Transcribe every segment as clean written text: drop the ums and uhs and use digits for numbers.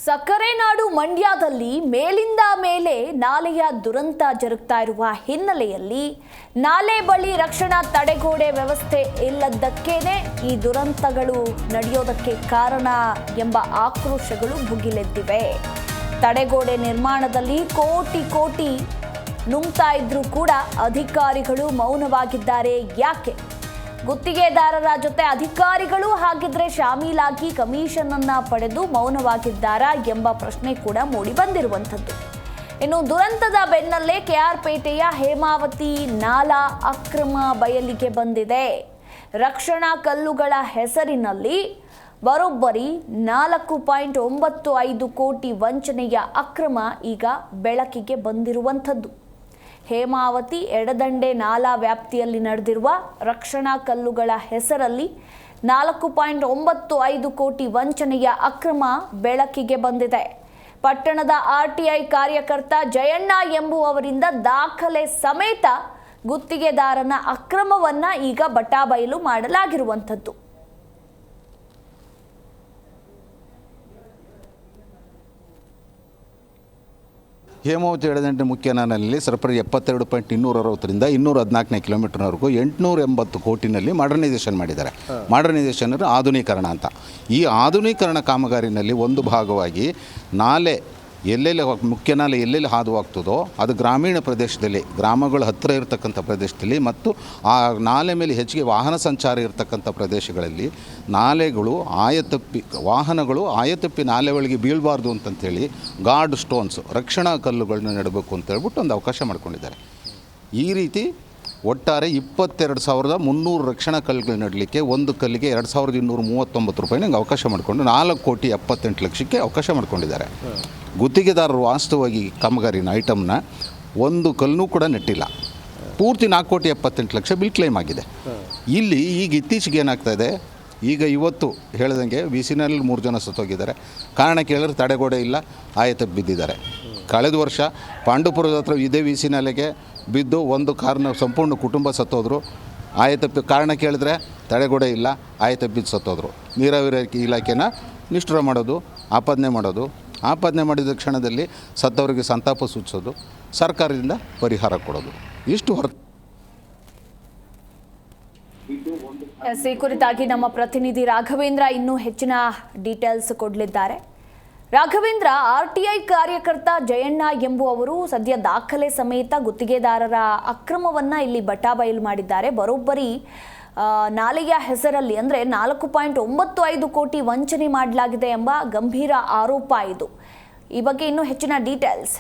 ಸಕ್ಕರೆ ನಾಡು ಮಂಡ್ಯದಲ್ಲಿ ಮೇಲಿಂದ ಮೇಲೆ ನಾಲೆಯ ದುರಂತ ಜರುಗ್ತಾ ಇರುವ ಹಿನ್ನೆಲೆಯಲ್ಲಿ ನಾಲೆ ಬಳಿ ರಕ್ಷಣಾ ತಡೆಗೋಡೆ ವ್ಯವಸ್ಥೆ ಇಲ್ಲದಕ್ಕೇನೆ ಈ ದುರಂತಗಳು ನಡೆಯೋದಕ್ಕೆ ಕಾರಣ ಎಂಬ ಆಕ್ರೋಶಗಳು ಭುಗಿಲೆದ್ದಿವೆ. ತಡೆಗೋಡೆ ನಿರ್ಮಾಣದಲ್ಲಿ ಕೋಟಿ ನುಂಗ್ತಾ ಇದ್ರೂ ಕೂಡ ಅಧಿಕಾರಿಗಳು ಮೌನವಾಗಿದ್ದಾರೆ. ಯಾಕೆ? ಗುತ್ತಿಗೆದಾರರ ಜೊತೆ ಅಧಿಕಾರಿಗಳು ಹಾಗಿದ್ರೆ ಶಾಮೀಲಾಗಿ ಕಮಿಷನ್ ಅನ್ನ ಪಡೆದು ಮೌನವಾಗಿದ್ದಾರಾ ಎಂಬ ಪ್ರಶ್ನೆ ಕೂಡ ಮೂಡಿ ಬಂದಿರುವಂಥದ್ದು. ಇನ್ನು ದುರಂತದ ಬೆನ್ನಲ್ಲೇ ಕೆಆರ್ಪೇಟೆಯ ಹೇಮಾವತಿ ನಾಲಾ ಅಕ್ರಮ ಬಯಲಿಗೆ ಬಂದಿದೆ. ರಕ್ಷಣಾ ಕಲ್ಲುಗಳ ಹೆಸರಿನಲ್ಲಿ ಬರೋಬ್ಬರಿ 4.95 ಕೋಟಿ ವಂಚನೆಯ ಅಕ್ರಮ ಈಗ ಬೆಳಕಿಗೆ ಬಂದಿರುವಂಥದ್ದು. ಹೇಮಾವತಿ ಎಡದಂಡೆ ನಾಲಾ ವ್ಯಾಪ್ತಿಯಲ್ಲಿ ನಡೆದಿರುವ ರಕ್ಷಣಾ ಕಲ್ಲುಗಳ ಹೆಸರಲ್ಲಿ 4.95 ಕೋಟಿ ವಂಚನೆಯ ಅಕ್ರಮ ಬೆಳಕಿಗೆ ಬಂದಿದೆ. ಪಟ್ಟಣದ ಆರ್ಟಿಐ ಕಾರ್ಯಕರ್ತ ಜಯಣ್ಣ ಎಂಬುವವರಿಂದ ದಾಖಲೆ ಸಮೇತ ಗುತ್ತಿಗೆದಾರನ ಅಕ್ರಮವನ್ನ ಈಗ ಬಟಾಬಯಲು ಮಾಡಲಾಗಿರುವಂಥದ್ದು. ಹೇಮಾವತಿ ಎಡದಂಡೆ ಮುಖ್ಯ ನಾಲೆಯಲ್ಲಿ ಸರಪಳಿ 72.260 214 ಕಿಲೋಮೀಟರ್ವರೆಗೂ 880 ಕೋಟಿನಲ್ಲಿ ಮಾಡರ್ನೈಸೇಷನ್ ಮಾಡಿದ್ದಾರೆ. ಮಾಡರ್ನೈಸೇಷನ್ ಆಧುನೀಕರಣ ಅಂತ. ಈ ಆಧುನೀಕರಣ ಕಾಮಗಾರಿನಲ್ಲಿ ಒಂದು ಭಾಗವಾಗಿ ನಾಲೆ ಎಲ್ಲೆಲ್ಲಿ ಮುಖ್ಯ ನಾಲೆ ಎಲ್ಲೆಲ್ಲಿ ಹಾದು ಹೋಗ್ತದೋ ಅದು ಗ್ರಾಮೀಣ ಪ್ರದೇಶದಲ್ಲಿ, ಗ್ರಾಮಗಳು ಹತ್ತಿರ ಇರತಕ್ಕಂಥ ಪ್ರದೇಶದಲ್ಲಿ ಮತ್ತು ಆ ನಾಲೆ ಮೇಲೆ ಹೆಚ್ಚಿಗೆ ವಾಹನ ಸಂಚಾರ ಇರತಕ್ಕಂಥ ಪ್ರದೇಶಗಳಲ್ಲಿ ನಾಲೆಗಳು ವಾಹನಗಳು ಆಯತಪ್ಪಿ ನಾಲೆ ಒಳಗೆ ಬೀಳಬಾರ್ದು ಅಂತಂಥೇಳಿ ಗಾರ್ಡ್ ಸ್ಟೋನ್ಸ್ ರಕ್ಷಣಾ ಕಲ್ಲುಗಳನ್ನ ನೆಡಬೇಕು ಅಂತ ಹೇಳ್ಬಿಟ್ಟು ಒಂದು ಅವಕಾಶ ಮಾಡ್ಕೊಂಡಿದ್ದಾರೆ. ಈ ರೀತಿ ಒಟ್ಟಾರೆ 22,300 ರಕ್ಷಣಾ ಕಲ್ಲುಗಳು ನೆಡಲಿಕ್ಕೆ ಒಂದು ಕಲ್ಲಿಗೆ 2,239 ರೂಪಾಯಿ ನಂಗೆ ಅವಕಾಶ ಮಾಡಿಕೊಂಡು 4,78,00,000ಕ್ಕೆ ಅವಕಾಶ ಮಾಡ್ಕೊಂಡಿದ್ದಾರೆ. ಗುತ್ತಿಗೆದಾರರು ವಾಸ್ತವವಾಗಿ ಕಾಮಗಾರಿನ ಐಟಮ್ನ ಒಂದು ಕಲ್ಲೂ ಕೂಡ ನೆಟ್ಟಿಲ್ಲ. ಪೂರ್ತಿ 4,78,00,000 ಬಿಲ್ ಕ್ಲೈಮ್ ಆಗಿದೆ. ಇಲ್ಲಿ ಈಗ ಇತ್ತೀಚೆಗೆ ಏನಾಗ್ತಾಯಿದೆ, ಈಗ ಇವತ್ತು ಹೇಳ್ದಂಗೆ ವಿಸಿನಲ್ಲಿ 3 ಜನ ಸತ್ತೋಗಿದ್ದಾರೆ. ಕಾರಣ ಕೇಳಿದ್ರೆ ತಡೆಗೋಡೆ ಇಲ್ಲ, ಆಯತಪ್ಪಿ ಬಿದ್ದಿದ್ದಾರೆ. ಕಳೆದ ವರ್ಷ ಪಾಂಡುಪುರದ ಹತ್ರ ಇದೇ ವಿಸಿನಾಲೆಗೆ ಬಿದ್ದು ಒಂದು ಕಾರ್ನ ಸಂಪೂರ್ಣ ಕುಟುಂಬ ಸತ್ತೋದ್ರು. ಆಯತಪ್ಪಿ ಕಾರಣ ಕೇಳಿದ್ರೆ ತಡೆಗೋಡೆ ಇಲ್ಲ, ಆಯತಪ್ಪಿ ಬಿದ್ದು ಸತ್ತೋದ್ರು. ನೀರಾವರಿ ಇಲಾಖೆನ ನಿಷ್ಠುರ ಮಾಡೋದು, ಆಪಾದನೆ ಮಾಡಿದ ಕ್ಷಣದಲ್ಲಿ ಸತ್ತವರಿಗೆ ಸಂತಾಪ ಸೂಚಿಸೋದು, ಸರ್ಕಾರದಿಂದ ಪರಿಹಾರ ಕೊಡೋದು, ಇಷ್ಟು ಹೊರತು. ಈ ಕುರಿತಾಗಿ ನಮ್ಮ ಪ್ರತಿನಿಧಿ ರಾಘವೇಂದ್ರ ಇನ್ನೂ ಹೆಚ್ಚಿನ ಡೀಟೇಲ್ಸ್ ಕೊಡಲಿದ್ದಾರೆ. ರಾಘವೇಂದ್ರ, ಆರ್ಟಿಐ ಕಾರ್ಯಕರ್ತ ಜಯಣ್ಣ ಎಂಬುವವರು ಸದ್ಯ ದಾಖಲೆ ಸಮೇತ ಗುತ್ತಿಗೆದಾರರ ಅಕ್ರಮವನ್ನ ಇಲ್ಲಿ ಬಟಾಬಯಲು ಮಾಡಿದ್ದಾರೆ. ಬರೋಬ್ಬರಿ ನಾಲೆಯ ಹೆಸರಲ್ಲಿ ಅಂದರೆ 4.95 ಕೋಟಿ ವಂಚನೆ ಮಾಡಲಾಗಿದೆ ಎಂಬ ಗಂಭೀರ ಆರೋಪ ಇದು. ಈ ಬಗ್ಗೆ ಇನ್ನೂ ಹೆಚ್ಚಿನ ಡೀಟೇಲ್ಸ್.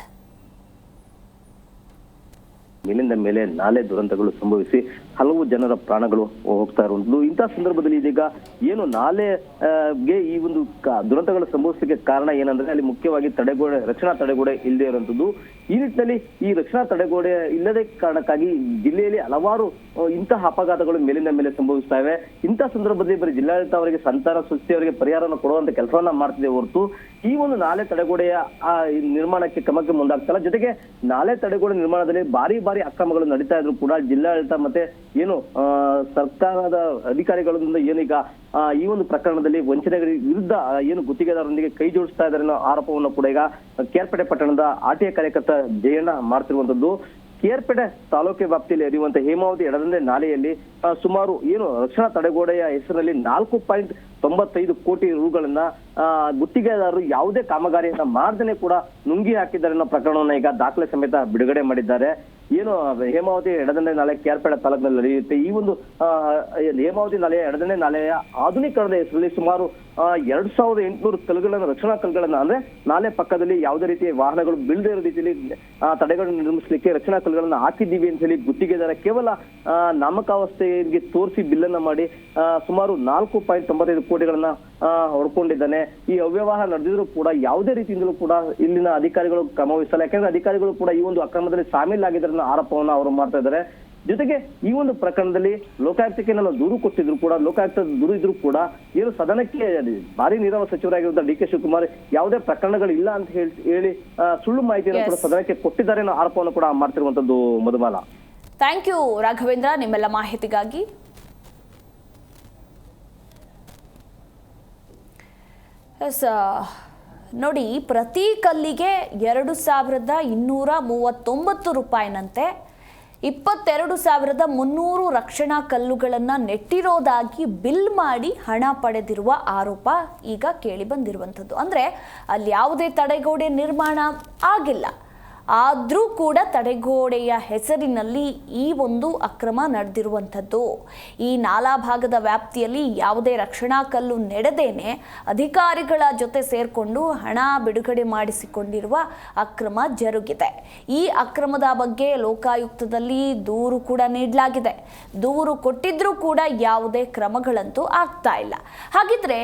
ಮೇಲಿಂದ ಮೇಲೆ ನಾಲೆ ದುರಂತಗಳು ಸಂಭವಿಸಿ ಹಲವು ಜನರ ಪ್ರಾಣಗಳು ಹೋಗ್ತಾ ಇರುವಂಥದ್ದು. ಇಂತಹ ಸಂದರ್ಭದಲ್ಲಿ ಇದೀಗ ಏನು ನಾಲೆಗೆ ಈ ಒಂದು ದುರಂತಗಳು ಸಂಭವಿಸಲಿಕ್ಕೆ ಕಾರಣ ಏನಂದ್ರೆ ಅಲ್ಲಿ ಮುಖ್ಯವಾಗಿ ತಡೆಗೋಡೆ, ರಕ್ಷಣಾ ತಡೆಗೋಡೆ ಇಲ್ಲದೆ ಇರುವಂಥದ್ದು. ಈ ನಿಟ್ಟಿನಲ್ಲಿ ಈ ರಕ್ಷಣಾ ತಡೆಗೋಡೆ ಇಲ್ಲದೆ ಕಾರಣಕ್ಕಾಗಿ ಜಿಲ್ಲೆಯಲ್ಲಿ ಹಲವಾರು ಇಂತಹ ಅಪಘಾತಗಳು ಮೇಲಿಂದ ಮೇಲೆ ಸಂಭವಿಸ್ತಾ ಇವೆ. ಇಂತಹ ಸಂದರ್ಭದಲ್ಲಿ ಬರೀ ಜಿಲ್ಲಾಡಳಿತ ಅವರಿಗೆ ಸಂತಾನ ಸೃಷ್ಟಿ ಅವರಿಗೆ ಪರಿಹಾರವನ್ನು ಕೊಡುವಂತ ಕೆಲಸವನ್ನ ಮಾಡ್ತಿದೆ ಹೊರತು ಈ ಒಂದು ನಾಲೆ ತಡೆಗೋಡೆಯ ನಿರ್ಮಾಣಕ್ಕೆ ಕ್ರಮಕ್ಕೆ ಮುಂದಾಗ್ತಲ್ಲ. ಜೊತೆಗೆ ನಾಲೆ ತಡೆಗೋಡೆ ನಿರ್ಮಾಣದಲ್ಲಿ ಭಾರಿ ಅಕ್ರಮಗಳು ನಡೀತಾ ಇದ್ರು ಕೂಡ ಜಿಲ್ಲಾಡಳಿತ ಮತ್ತೆ ಏನು ಸರ್ಕಾರದ ಅಧಿಕಾರಿಗಳಿಂದ ಏನೀಗ ಈ ಒಂದು ಪ್ರಕರಣದಲ್ಲಿ ವಂಚನೆಗಳ ವಿರುದ್ಧ ಏನು ಗುತ್ತಿಗೆದಾರರೊಂದಿಗೆ ಕೈ ಜೋಡಿಸ್ತಾ ಇದ್ದಾರೆ ಅನ್ನೋ ಆರೋಪವನ್ನು ಕೂಡ ಈಗ ಕೇರ್ಪೇಟೆ ಪಟ್ಟಣದ ಆರ್ಟಿಐ ಕಾರ್ಯಕರ್ತ ಜಯಣ್ಣ ಮಾಡ್ತಿರುವಂತದ್ದು. ಕೇರ್ಪೇಟೆ ತಾಲೂಕು ವ್ಯಾಪ್ತಿಯಲ್ಲಿ ಹರಿಯುವಂತಹ ಹೇಮಾವತಿ ಎಡದಂಡೆ ನಾಲೆಯಲ್ಲಿ ಸುಮಾರು ಏನು ರಕ್ಷಣಾ ತಡೆಗೋಡೆಯ ಹೆಸರಿನಲ್ಲಿ 4.95 ಕೋಟಿ ರೂಗಳನ್ನ ಗುತ್ತಿಗೆದಾರರು ಯಾವುದೇ ಕಾಮಗಾರಿಯನ್ನ ಮಾಡದೇನೆ ಕೂಡ ನುಂಗಿ ಹಾಕಿದ್ದಾರೆ ಅನ್ನೋ ಪ್ರಕರಣವನ್ನ ಈಗ ದಾಖಲೆ ಸಮೇತ ಬಿಡುಗಡೆ ಮಾಡಿದ್ದಾರೆ. ಏನು ಹೇಮಾವತಿ ಎಡದಂಡೆ ನಾಲೆ ಕೇರ್ಪೇಟೆ ತಾಲೂಕಿನಲ್ಲಿ ನಡೆಯುತ್ತೆ. ಈ ಒಂದು ಹೇಮಾವತಿ ನಾಲೆಯ ಎಡದಂಡೆ ನಾಲೆಯ ಆಧುನೀಕರಣದ ಹೆಸರಲ್ಲಿ ಸುಮಾರು 2,800 ಕಲ್ಲುಗಳನ್ನ, ರಕ್ಷಣಾ ಕಲ್ಲುಗಳನ್ನ, ಅಂದ್ರೆ ನಾಲೆ ಪಕ್ಕದಲ್ಲಿ ಯಾವುದೇ ರೀತಿಯ ವಾಹನಗಳು ಬೀಳದೇ ಇರೋ ರೀತಿಯಲ್ಲಿ ತಡೆಗಳನ್ನು ನಿರ್ಮಿಸಲಿಕ್ಕೆ ರಕ್ಷಣಾ ಕಲ್ಲುಗಳನ್ನ ಹಾಕಿದ್ದೀವಿ ಅಂತ ಹೇಳಿ ಗುತ್ತಿಗೆದಾರ ಕೇವಲ ನಾಮಕಾವಸ್ಥೆಗೆ ತೋರಿಸಿ ಬಿಲ್ಲನ್ನ ಮಾಡಿ ಸುಮಾರು 4.95 ಕೋಟಿಗಳನ್ನ ಹೊಡ್ಕೊಂಡಿದ್ದಾನೆ. ಈ ಅವ್ಯವಹಾರ ನಡೆದಿದ್ರು ಕೂಡ ಯಾವುದೇ ರೀತಿಯಿಂದಲೂ ಕೂಡ ಇಲ್ಲಿನ ಅಧಿಕಾರಿಗಳು ಕ್ರಮ ವಹಿಸಲ್ಲ. ಯಾಕಂದ್ರೆ ಅಧಿಕಾರಿಗಳು ಕೂಡ ಈ ಒಂದು ಅಕ್ರಮದಲ್ಲಿ ಶಾಮೀಲಾಗಿದ್ದಾರೆ ಅನ್ನೋ ಆರೋಪವನ್ನ ಅವರು ಮಾಡ್ತಾ ಇದ್ದಾರೆ. ಜೊತೆಗೆ ಈ ಒಂದು ಪ್ರಕರಣದಲ್ಲಿ ಲೋಕಾಯುಕ್ತಕ್ಕೆ ನಾನು ದೂರು ಕೊಟ್ಟಿದ್ರು ಕೂಡ, ಲೋಕಾಯುಕ್ತ ದೂರು ಇದ್ರು ಕೂಡ ಏನು ಸದನಕ್ಕೆ ಭಾರಿ ನೀರಾವರಿ ಸಚಿವರಾಗಿರುವಂತಹ ಡಿ ಕೆ ಶಿವಕುಮಾರ್ ಯಾವುದೇ ಪ್ರಕರಣಗಳಿಲ್ಲ ಅಂತ ಹೇಳಿ ಸುಳ್ಳು ಮಾಹಿತಿಯನ್ನು ಕೂಡ ಸದನಕ್ಕೆ ಕೊಟ್ಟಿದ್ದಾರೆ ಅನ್ನೋ ಆರೋಪವನ್ನು ಕೂಡ ಮಾಡ್ತಿರುವಂತದ್ದು. ಮಧುಮಾಲ, ಥ್ಯಾಂಕ್ ಯು ರಾಘವೇಂದ್ರ ನಿಮ್ಮೆಲ್ಲ ಮಾಹಿತಿಗಾಗಿ. ಎಸ್ ನೋಡಿ, ಪ್ರತಿ ಕಲ್ಲಿಗೆ 2,239 ರೂಪಾಯಿನಂತೆ 22,300 ರಕ್ಷಣಾ ಕಲ್ಲುಗಳನ್ನು ನೆಟ್ಟಿರೋದಾಗಿ ಬಿಲ್ ಮಾಡಿ ಹಣ ಪಡೆದಿರುವ ಆರೋಪ ಈಗ ಕೇಳಿ ಬಂದಿರುವಂಥದ್ದು. ಅಂದರೆ ಅಲ್ಲಿ ಯಾವುದೇ ತಡೆಗೋಡೆ ನಿರ್ಮಾಣ ಆಗಿಲ್ಲ, ಆದರೂ ಕೂಡ ತಡೆಗೋಡೆಯ ಹೆಸರಿನಲ್ಲಿ ಈ ಒಂದು ಅಕ್ರಮ ನಡೆದಿರುವಂಥದ್ದು. ಈ ನಾಲಾ ಭಾಗದ ವ್ಯಾಪ್ತಿಯಲ್ಲಿ ಯಾವುದೇ ರಕ್ಷಣಾ ಕಲ್ಲು ನೆಡದೇನೆ ಅಧಿಕಾರಿಗಳ ಜೊತೆ ಸೇರಿಕೊಂಡು ಹಣ ಬಿಡುಗಡೆ ಮಾಡಿಸಿಕೊಂಡಿರುವ ಅಕ್ರಮ ಜರುಗಿದೆ. ಈ ಅಕ್ರಮದ ಬಗ್ಗೆ ಲೋಕಾಯುಕ್ತದಲ್ಲಿ ದೂರು ಕೂಡ ನೀಡಲಾಗಿದೆ. ದೂರು ಕೊಟ್ಟಿದ್ರೂ ಕೂಡ ಯಾವುದೇ ಕ್ರಮಗಳಂತೂ ಆಗ್ತಾ ಇಲ್ಲ. ಹಾಗಿದ್ರೆ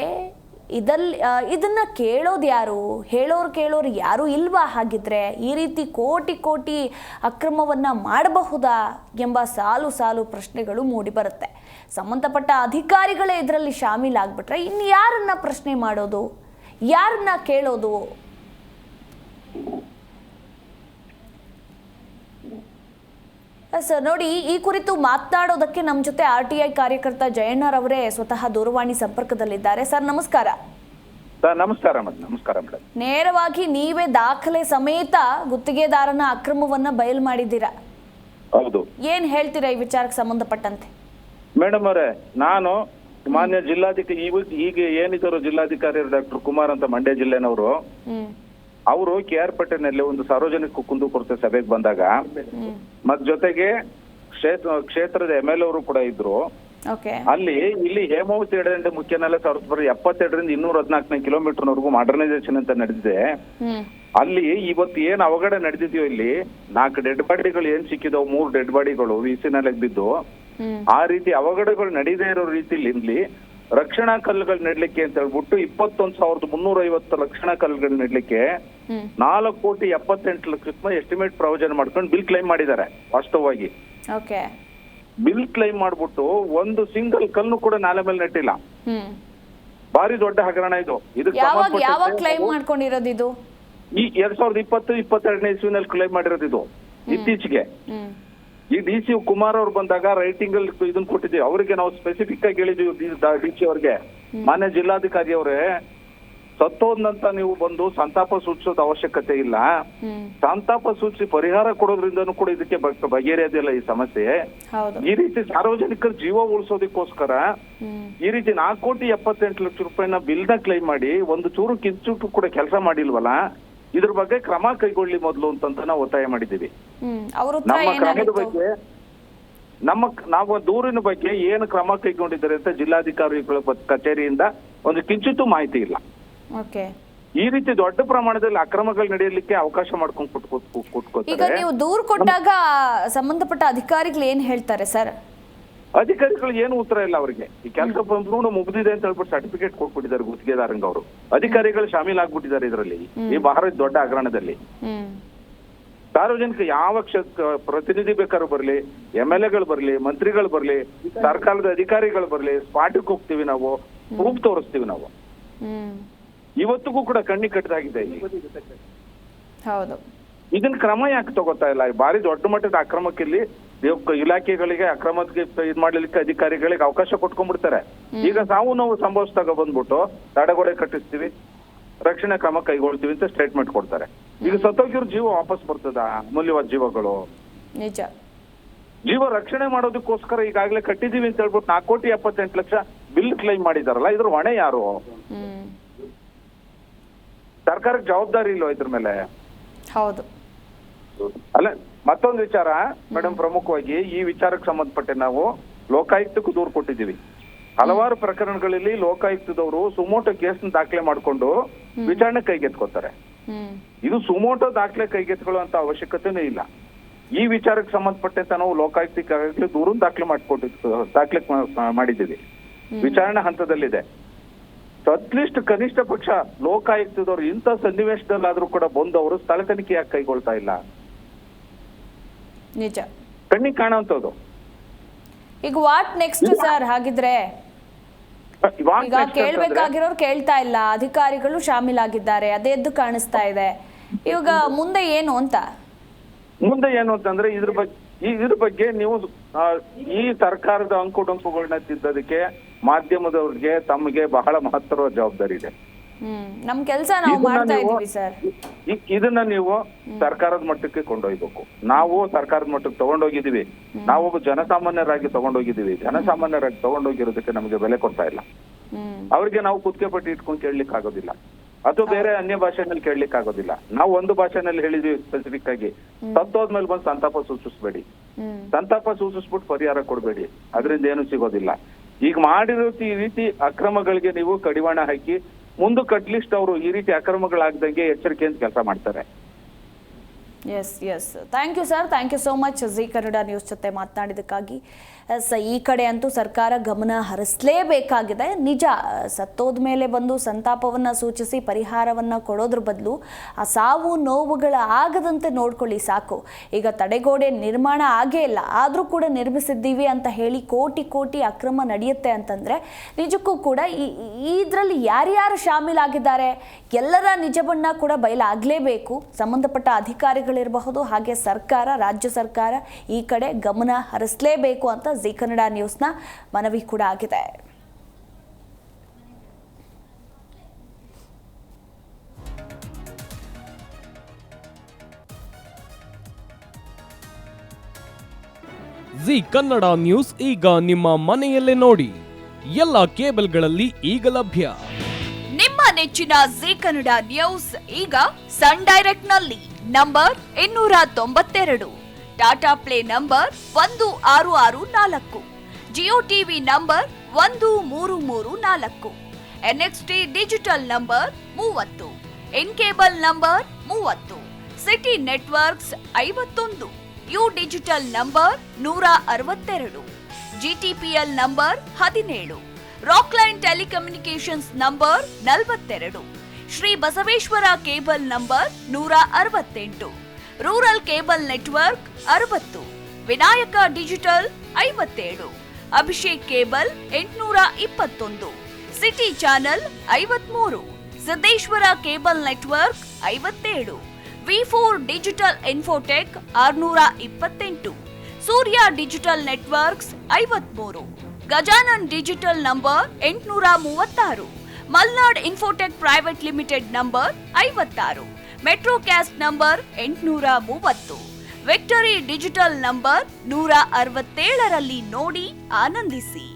ಇದನ್ನ ಕೇಳೋದು ಯಾರು? ಕೇಳೋರು ಯಾರು ಇಲ್ವಾ? ಹಾಗಿದ್ರೆ ಈ ರೀತಿ ಕೋಟಿ ಕೋಟಿ ಅಕ್ರಮವನ್ನ ಮಾಡಬಹುದಾ ಎಂಬ ಸಾಲು ಪ್ರಶ್ನೆಗಳು ಮೂಡಿ ಬರುತ್ತೆ. ಸಂಬಂಧಪಟ್ಟ ಅಧಿಕಾರಿಗಳೇ ಇದರಲ್ಲಿ ಶಾಮೀಲಾಗ್ಬಿಟ್ರೆ ಇನ್ನು ಯಾರನ್ನ ಪ್ರಶ್ನೆ ಮಾಡೋದು, ಯಾರನ್ನ ಕೇಳೋದು? ಸರ್ ನೋಡಿ, ಈ ಕುರಿತು ಮಾತನಾಡೋದಕ್ಕೆ ನಮ್ಮ ಜೊತೆ RTI ಕಾರ್ಯಕರ್ತ ಜಯಣ್ಣರವರೇ ಸ್ವತಃ ದೂರವಾಣಿ ಸಂಪರ್ಕದಲ್ಲಿದ್ದಾರೆ. ಸರ್ ನಮಸ್ಕಾರ. ನಮಸ್ಕಾರ ಮೇಡಮ್. ನೇರವಾಗಿ ನೀವೇ ದಾಖಲೆ ಸಮೇತ ಗುತ್ತಿಗೆದಾರನ ಅಕ್ರಮವನ್ನ ಬಯಲು ಮಾಡಿದ್ದೀರಾ. ಹೌದು. ಏನ್ ಹೇಳ್ತೀರಾ ಈ ವಿಚಾರಕ್ಕೆ ಸಂಬಂಧಪಟ್ಟಂತೆ? ಮೇಡಮ್ ಅವರೇ, ನಾನು ಮಾನ್ಯ ಜಿಲ್ಲಾಧಿಕಾರಿ ಈಗ ಏನಿದ್ರು ಜಿಲ್ಲಾಧಿಕಾರಿ ಡಾಕ್ಟರ್ ಕುಮಾರ್ ಅಂತ ಮಂಡ್ಯ ಜಿಲ್ಲೆನವರು, ಅವರು KR ಪೇಟೆನಲ್ಲಿ ಒಂದು ಸಾರ್ವಜನಿಕ ಕುಂದುಕೊರತೆ ಸಭೆಗೆ ಬಂದಾಗ ಮತ್ ಜೊತೆಗೆ ಕ್ಷೇತ್ರದ MLA ಅವರು ಕೂಡ ಇದ್ರು. ಇಲ್ಲಿ ಹೇಮಾವತಿ ಎಡದಂಡೆ ಮುಖ್ಯ ನ್ಯಾಯಾಲಯ 1972ರಿಂದ 214ನೇ ಕಿಲೋಮೀಟರ್ವರೆಗೂ ಮಾಡರ್ನೈಸೇಷನ್ ಅಂತ ನಡೆದಿದೆ. ಅಲ್ಲಿ ಇವತ್ತು ಏನ್ ಅವಘಡ ನಡೆದಿದೆಯೋ, ಇಲ್ಲಿ 4 ಡೆಡ್ ಬಾಡಿಗಳು ಏನ್ ಸಿಕ್ಕಿದವು, 3 ಡೆಡ್ ಬಾಡಿಗಳು VC ಬಿದ್ದು, ಆ ರೀತಿ ಅವಘಡಗಳು ನಡೀದೇ ಇರೋ ರೀತಿಲಿ ಇಲ್ಲಿ ರಕ್ಷಣಾ ಕಲ್ಲುಗಳು ನೆಡ್ಲಿಕ್ಕೆ ಅಂತ ಹೇಳ್ಬಿಟ್ಟು 21,350 ರಕ್ಷಣಾ ಕಲ್ಲುಗಳು ನೆಡ್ಲಿಕ್ಕೆ 4,78,00,000 ಎಸ್ಟಿಮೇಟ್ ಪ್ರಾವಿಷನ್ ಮಾಡ್ಕೊಂಡು ಬಿಲ್ ಕ್ಲೈಮ್ ಮಾಡಿದ್ದಾರೆ. ವಾಸ್ತವವಾಗಿ ಬಿಲ್ ಕ್ಲೈಮ್ ಮಾಡ್ಬಿಟ್ಟು ಒಂದು ಸಿಂಗಲ್ ಕಲ್ಲು ಕೂಡ ನಾಲೆ ಮೇಲೆ ನೆಟ್ಟಿಲ್ಲ. ಭಾರಿ ದೊಡ್ಡ ಹಗರಣ ಇದು. ಕ್ಲೈಮ್ ಮಾಡ್ಕೊಂಡಿರೋದು ಇದು ಈ 2020-22ನೇ ಇಸ್ವಿನಲ್ಲಿ ಕ್ಲೈಮ್ ಮಾಡಿರೋದು ಇದು ಇತ್ತೀಚೆಗೆ. ಈ DC ಕುಮಾರ್ ಅವ್ರು ಬಂದಾಗ ರೈಟಿಂಗ್ ಅಲ್ಲಿ ಇದನ್ನ ಕೊಟ್ಟಿದ್ದೀವಿ ಅವರಿಗೆ. ನಾವು ಸ್ಪೆಸಿಫಿಕ್ ಆಗಿ ಹೇಳಿದೀವಿ DC ಅವ್ರಿಗೆ, ಮಾನ್ಯ ಜಿಲ್ಲಾಧಿಕಾರಿ ಅವರೇ, ಸತ್ತೋದ್ನಂತ ನೀವು ಬಂದು ಸಂತಾಪ ಸೂಚಿಸೋದು ಅವಶ್ಯಕತೆ ಇಲ್ಲ. ಸಂತಾಪ ಸೂಚಿಸಿ ಪರಿಹಾರ ಕೊಡೋದ್ರಿಂದನೂ ಕೂಡ ಇದಕ್ಕೆ ಬಗೆಹರಿಯೋದಿಲ್ಲ ಈ ಸಮಸ್ಯೆ. ಈ ರೀತಿ ಸಾರ್ವಜನಿಕರ ಜೀವ ಉಳಿಸೋದಕ್ಕೋಸ್ಕರ ಈ ರೀತಿ 4,78,00,000 ರೂಪಾಯಿನ ಬಿಲ್ ನ ಕ್ಲೈಮ್ ಮಾಡಿ ಒಂದು ಚೂರು ಕಿಂಚೂಟು ಕೂಡ ಕೆಲಸ ಮಾಡಿಲ್ವಲ್ಲ, ಇದ್ರ ಬಗ್ಗೆ ಕ್ರಮ ಕೈಗೊಳ್ಳಿ ಮೊದಲು ಅಂತ ನಾವು ಒತ್ತಾಯ ಮಾಡಿದ್ದೀವಿ. ನಮ್ಮ ಕ್ರಮದ ಬಗ್ಗೆ, ನಾವು ದೂರಿನ ಬಗ್ಗೆ ಏನು ಕ್ರಮ ಕೈಗೊಂಡಿದ್ದಾರೆ ಅಂತ ಜಿಲ್ಲಾಧಿಕಾರಿಗಳ ಕಚೇರಿಯಿಂದ ಒಂದು ಕಿಂಚಿತ್ತೂ ಮಾಹಿತಿ ಇಲ್ಲ. ಈ ರೀತಿ ದೊಡ್ಡ ಪ್ರಮಾಣದಲ್ಲಿ ಅಕ್ರಮಗಳು ನಡೆಯಲಿಕ್ಕೆ ಅವಕಾಶ ಮಾಡ್ಕೊಂಡು ಕೊಟ್ಕೋತಾರೆ. ಈಗ ನೀವು ದೂರು ಕೊಟ್ಟಾಗ ಸಂಬಂಧಪಟ್ಟ ಅಧಿಕಾರಿಗಳು ಏನ್ ಹೇಳ್ತಾರೆ ಸರ್? ಅಧಿಕಾರಿಗಳು ಏನು ಉತ್ತರ ಇಲ್ಲ ಅವರಿಗೆ. ಈ ಕೆಲಸ ಸಂಪೂರ್ಣ ಮುಗಿದಿದೆ ಅಂತ ಹೇಳ್ಬಿಟ್ಟು ಸರ್ಟಿಫಿಕೇಟ್ ಕೊಟ್ಬಿಟ್ಟಿದ್ದಾರೆ ಗುತ್ತಿಗೆದಾರಂಗ ಅವರು. ಅಧಿಕಾರಿಗಳು ಶಾಮೀಲಾಗ್ಬಿಟ್ಟಿದ್ದಾರೆ ಇದರಲ್ಲಿ, ಈ ಬಹಳ ದೊಡ್ಡ ಹಗರಣದಲ್ಲಿ. ಸಾರ್ವಜನಿಕ ಯಾವ ಪ್ರತಿನಿಧಿ ಬೇಕಾದ್ರೂ ಬರ್ಲಿ, MLAಗಳು ಬರ್ಲಿ, ಮಂತ್ರಿಗಳು ಬರ್ಲಿ, ಸರ್ಕಾರದ ಅಧಿಕಾರಿಗಳು ಬರ್ಲಿ, ಸ್ಪಾಟಿಗೆ ಹೋಗ್ತೀವಿ ನಾವು, ಪ್ರೂಫ್ ತೋರಿಸ್ತೀವಿ ನಾವು. ಇವತ್ತಿಗೂ ಕೂಡ ಕಣ್ಣಿ ಕಟ್ಟದಾಗಿದೆ. ಇದನ್ನ ಕ್ರಮ ಯಾಕೆ ತಗೋತಾ ಇಲ್ಲ? ಭಾರಿ ದೊಡ್ಡ ಮಟ್ಟದ ಅಕ್ರಮಕ್ಕೆ ಇಲ್ಲಿ ಇಲಾಖೆಗಳಿಗೆ ಅಕ್ರಮಕ್ಕೆ ಇದ್ ಮಾಡ್ಲಿಕ್ಕೆ ಅಧಿಕಾರಿಗಳಿಗೆ ಅವಕಾಶ ಕೊಟ್ಕೊಂಡ್ಬಿಡ್ತಾರೆ. ಈಗ ಸಾವು ನೋವು ಸಂಭವಿಸಿದಾಗ ಬಂದ್ಬಿಟ್ಟು ತಡೆಗೋಡೆ ಕಟ್ಟಿಸ್ತೀವಿ, ರಕ್ಷಣೆ ಕ್ರಮ ಕೈಗೊಳ್ತೀವಿ ಅಂತ ಸ್ಟೇಟ್ಮೆಂಟ್ ಕೊಡ್ತಾರೆ. ಈಗ ಸತ್ತೋಗಿರೋ ಜೀವ ವಾಪಸ್ ಬರ್ತದ? ಅಮೂಲ್ಯವಾದ ಜೀವಗಳು, ನಿಜ ಜೀವ ರಕ್ಷಣೆ ಮಾಡೋದಕ್ಕೋಸ್ಕರ ಈಗಾಗಲೇ ಕಟ್ಟಿದೀವಿ ಅಂತ ಹೇಳ್ಬಿಟ್ಟು 4,78,00,000 ಬಿಲ್ ಕ್ಲೈಮ್ ಮಾಡಿದಾರಲ್ಲ, ಇದ್ರ ಹೊಣೆ ಯಾರು? ಸರ್ಕಾರಕ್ಕೆ ಜವಾಬ್ದಾರಿ ಇಲ್ವೋ ಇದ್ರ ಮೇಲೆ? ಹೌದು. ಅಲ್ಲ, ಮತ್ತೊಂದು ವಿಚಾರ ಮೇಡಮ್, ಪ್ರಮುಖವಾಗಿ ಈ ವಿಚಾರಕ್ಕೆ ಸಂಬಂಧಪಟ್ಟ ನಾವು ಲೋಕಾಯುಕ್ತಕ್ಕೂ ದೂರು ಕೊಟ್ಟಿದ್ದೀವಿ. ಹಲವಾರು ಪ್ರಕರಣಗಳಲ್ಲಿ ಲೋಕಾಯುಕ್ತದವರು ಸುಮೋಟೋ ಕೇಸ್ ದಾಖಲೆ ಮಾಡಿಕೊಂಡು ವಿಚಾರಣೆ ಕೈಗೆತ್ಕೋತಾರೆ. ಇದು ಸುಮೋಟೋ ದಾಖಲೆ ಕೈಗೆತ್ಕೊಳ್ಳುವಂತ ಅವಶ್ಯಕತೆನೂ ಇಲ್ಲ. ಈ ವಿಚಾರಕ್ಕೆ ಸಂಬಂಧಪಟ್ಟಂತ ನಾವು ಲೋಕಾಯುಕ್ತಕ್ಕೆ ದೂರು ದಾಖಲೆ ಮಾಡಿದ್ದೀವಿ. ವಿಚಾರಣೆ ಹಂತದಲ್ಲಿದೆ. ಅಟ್ಲೀಸ್ಟ್ ಕನಿಷ್ಠ ಪಕ್ಷ ಲೋಕಾಯುಕ್ತದವರು ಇಂಥ ಸನ್ನಿವೇಶದಲ್ಲಾದ್ರೂ ಕೂಡ ಬಂದು ಅವರು ಸ್ಥಳ ತನಿಖೆ ಯಾಕೆ ಕೈಗೊಳ್ತಾ ಇಲ್ಲ? ನಿಜ, ಕಣ್ಣಿಗೆ ಕಾಣುವಂಥದ್ದು. ಈಗ ವಾಟ್ ನೆಕ್ಸ್ಟ್ ಸರ್? ಹಾಗಿದ್ರೆ ಈಗ ಕೇಳ್ಬೇಕಾಗಿರೋರು ಕೇಳ್ತಾ ಇಲ್ಲ, ಅಧಿಕಾರಿಗಳು ಶಾಮೀಲಾಗಿದ್ದಾರೆ, ಅದೇ ಎದ್ದು ಕಾಣಿಸ್ತಾ ಇದೆ. ಇವಾಗ ಮುಂದೆ ಏನು ಅಂತ? ಮುಂದೆ ಏನು ಅಂತಂದ್ರೆ ಇದ್ರ ಬಗ್ಗೆ ನೀವು ಈ ಸರ್ಕಾರದ ಅಂಕುಡೊಂಕುಗಳನ್ನ ತಿದ್ದೋದಕ್ಕೆ ಮಾಧ್ಯಮದವ್ರಿಗೆ ತಮಗೆ ಬಹಳ ಮಹತ್ತರವಾದ ಜವಾಬ್ದಾರಿ ಇದೆ. ನಮ್ ಕೆಲಸ ನಾವು ಮಾಡ್ತಾ ಇದೀವಿ ಸರ್. ಇದನ್ನ ನೀವು ಸರ್ಕಾರದ ಮಟ್ಟಕ್ಕೆ ಕೊಂಡೊಯ್ಬೇಕು. ನಾವು ಸರ್ಕಾರದ ಮಟ್ಟಕ್ಕೆ ತಗೊಂಡೋಗಿದೀವಿ, ನಾವೊಬ್ಬ ಜನಸಾಮಾನ್ಯರಾಗಿ ತಗೊಂಡೋಗಿದೀವಿ. ಜನಸಾಮಾನ್ಯರಾಗಿ ತಗೊಂಡೋಗಿರೋದಕ್ಕೆ ನಮಗೆ ಬೆಲೆ ಕೊಡ್ತಾ ಇಲ್ಲ. ಅವ್ರಿಗೆ ನಾವು ಕುತ್ತಿಗೆ ಪಟ್ಟಿ ಇಟ್ಕೊಂಡು ಕೇಳಲಿಕ್ಕೆ ಆಗೋದಿಲ್ಲ, ಅಥವಾ ಬೇರೆ ಅನ್ಯ ಭಾಷೆನಲ್ಲಿ ಕೇಳಲಿಕ್ಕೆ ಆಗೋದಿಲ್ಲ. ನಾವು ಒಂದು ಭಾಷೆನಲ್ಲಿ ಹೇಳಿದ್ವಿ ಸ್ಪೆಸಿಫಿಕ್ ಆಗಿ, ಸತ್ತೋದ್ಮೇಲೆ ಬಂದು ಸಂತಾಪ ಸೂಚಿಸ್ಬೇಡಿ, ಸಂತಾಪ ಸೂಚಿಸ್ಬಿಟ್ಟು ಪರಿಹಾರ ಕೊಡ್ಬೇಡಿ, ಅದರಿಂದ ಏನು ಸಿಗೋದಿಲ್ಲ. ಈಗ ಮಾಡಿರೋ ಈ ರೀತಿ ಅಕ್ರಮಗಳಿಗೆ ನೀವು ಕಡಿವಾಣ ಹಾಕಿ ಮುಂದಕ್ಕೆ ಅಟ್ಲೀಸ್ಟ್ ಅವರು ಈ ರೀತಿ ಅಕ್ರಮಗಳಾಗದಂಗೆ ಎಚ್ಚರಿಕೆಯಿಂದ ಕೆಲಸ ಮಾಡ್ತಾರೆ. Yes thank you sir, thank you so much Zee Kannada news ಜೊತೆ ಮಾತನಾಡಿದ್ದಕ್ಕಾಗಿ. ಈ ಕಡೆ ಅಂತೂ ಸರ್ಕಾರ ಗಮನ ಹರಿಸಲೇಬೇಕಾಗಿದೆ. ನಿಜ, ಸತ್ತೋದ ಮೇಲೆ ಬಂದು ಸಂತಾಪವನ್ನು ಸೂಚಿಸಿ ಪರಿಹಾರವನ್ನು ಕೊಡೋದ್ರ ಬದಲು ಆ ಸಾವು ನೋವುಗಳ ಆಗದಂತೆ ನೋಡ್ಕೊಳ್ಳಿ ಸಾಕು. ಈಗ ತಡೆಗೋಡೆ ನಿರ್ಮಾಣ ಆಗೇ ಇಲ್ಲ, ಆದರೂ ಕೂಡ ನಿರ್ಮಿಸಿದ್ದೀವಿ ಅಂತ ಹೇಳಿ ಕೋಟಿ ಅಕ್ರಮ ನಡೆಯುತ್ತೆ ಅಂತಂದರೆ ನಿಜಕ್ಕೂ ಕೂಡ ಇದರಲ್ಲಿ ಯಾರ್ಯಾರು ಶಾಮೀಲಾಗಿದ್ದಾರೆ ಎಲ್ಲರ ನಿಜವನ್ನ ಕೂಡ ಬಯಲಾಗಲೇಬೇಕು. ಸಂಬಂಧಪಟ್ಟ ಅಧಿಕಾರಿಗಳಿರಬಹುದು, ಹಾಗೆ ಸರ್ಕಾರ, ರಾಜ್ಯ ಸರ್ಕಾರ ಈ ಕಡೆ ಗಮನ ಹರಿಸಲೇಬೇಕು ಅಂತ ಜಿ ಕನ್ನಡ ನ್ಯೂಸ್ನ ಮನವಿ ಕೂಡ ಆಗಿದೆ. ಜಿ ಕನ್ನಡ ನ್ಯೂಸ್ ಈಗ ನಿಮ್ಮ ಮನೆಯಲ್ಲೇ ನೋಡಿ. ಎಲ್ಲ ಕೇಬಲ್ಗಳಲ್ಲಿ ಈಗ ಲಭ್ಯ. ನಿಮ್ಮ ನೆಚ್ಚಿನ ಜಿ ಕನ್ನಡ ನ್ಯೂಸ್ ಈಗ ಸನ್ ಡೈರೆಕ್ಟ್ ನಲ್ಲಿ number 292, Tata play number 1664, Jio TV number 1334, NXT digital number 30, in cable number 30, city networks 51, U digital number 162, GTPL number 17, Rockline telecommunications number 42, Shri Basaveshwara cable number 168, rural cable network 60, Vinayaka digital 57, Abhishek cable 821, city channel 53, Siddeshwara cable network 57, V4 digital Infotech 628, Surya digital networks 53, Gajanan digital number 836, Malnad infotech private limited number 56, metro cast number 830, victory digital number 167ರಲ್ಲಿ ನೋಡಿ ಆನಂದಿಸಿ.